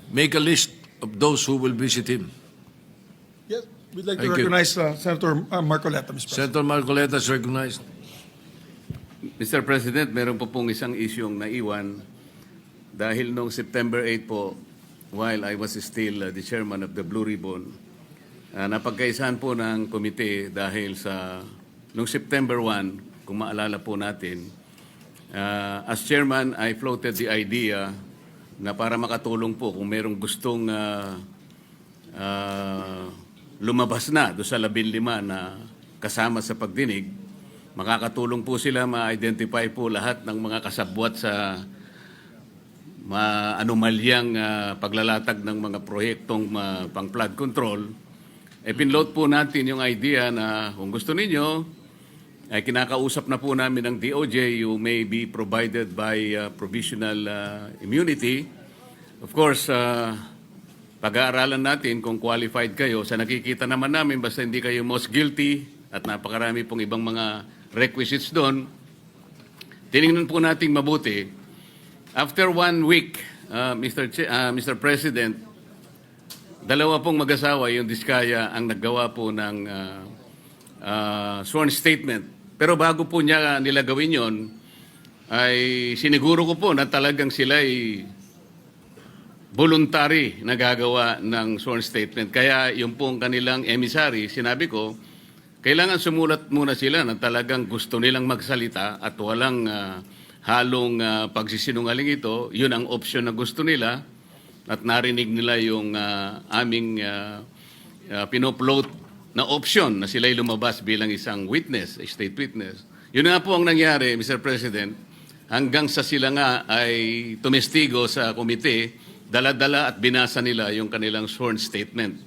make a list of those who will visit him. Yes, we'd like to Thank you. recognize Senator Marcoleta, Mr. President. Senator Marcoleta is recognized. Mr. President, meron po pong isang isyong naiwan dahil noong September 8 po, while I was still the chairman of the Blue Ribbon, napagkaisahan po ng komite dahil sa noong September 1, kung maalala po natin, as chairman, I floated the idea na para makatulong po kung merong gustong lumabas na do sa 15 na kasama sa pagdinig, makakatulong po sila ma-identify po lahat ng mga kasabwat sa anomalyang paglalatag ng mga proyektong pang flood control. Pinload po natin yung idea na kung gusto ninyo, ay kinakausap na po namin ng DOJ, you may be provided by provisional immunity. Of course, pag-aaralan natin kung qualified kayo. Sa nakikita naman namin, basta hindi kayo most guilty at napakarami pong ibang mga requisites doon, tinignan po natin mabuti. After 1 week, Mr. President, dalawa pong mag-asawa, yung Diskaya, ang naggawa po ng sworn statement. Pero bago po niya nila gawin yon, ay siniguro ko po na talagang sila ay voluntary na gagawa ng sworn statement. Kaya yung pong kanilang emissary, sinabi ko, kailangan sumulat muna sila na talagang gusto nilang magsalita at walang halong pagsisinungaling ito. Yun ang option na gusto nila at narinig nila yung aming pinupload na option na sila'y lumabas bilang isang witness, a state witness. Yun nga po ang nangyari, Mr. President, hanggang sa sila nga ay tumestigo sa komite, dala-dala at binasa nila yung kanilang sworn statement.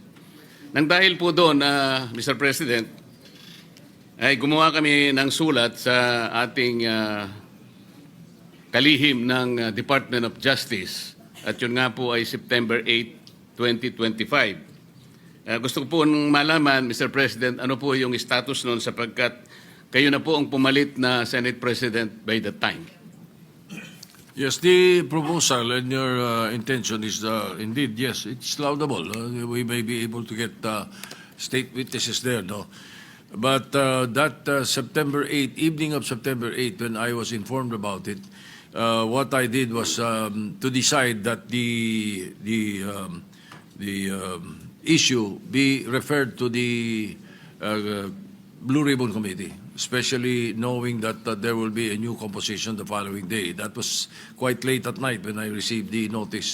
Nang dahil po doon, Mr. President, ay gumawa kami ng sulat sa ating kalihim ng Department of Justice. At yun nga po ay September 8, 2025. Gusto ko po malaman, Mr. President, ano po yung status noon sapagkat kayo na po ang pumalit na Senate President by that time. Yes, the proposal and your intention is indeed, yes, it's laudable. We may be able to get state witnesses there, no? But that September 8, evening of September 8, when I was informed about it, what I did was to decide that the issue be referred to the Blue Ribbon Committee, especially knowing that there will be a new composition the following day. That was quite late at night when I received the notice.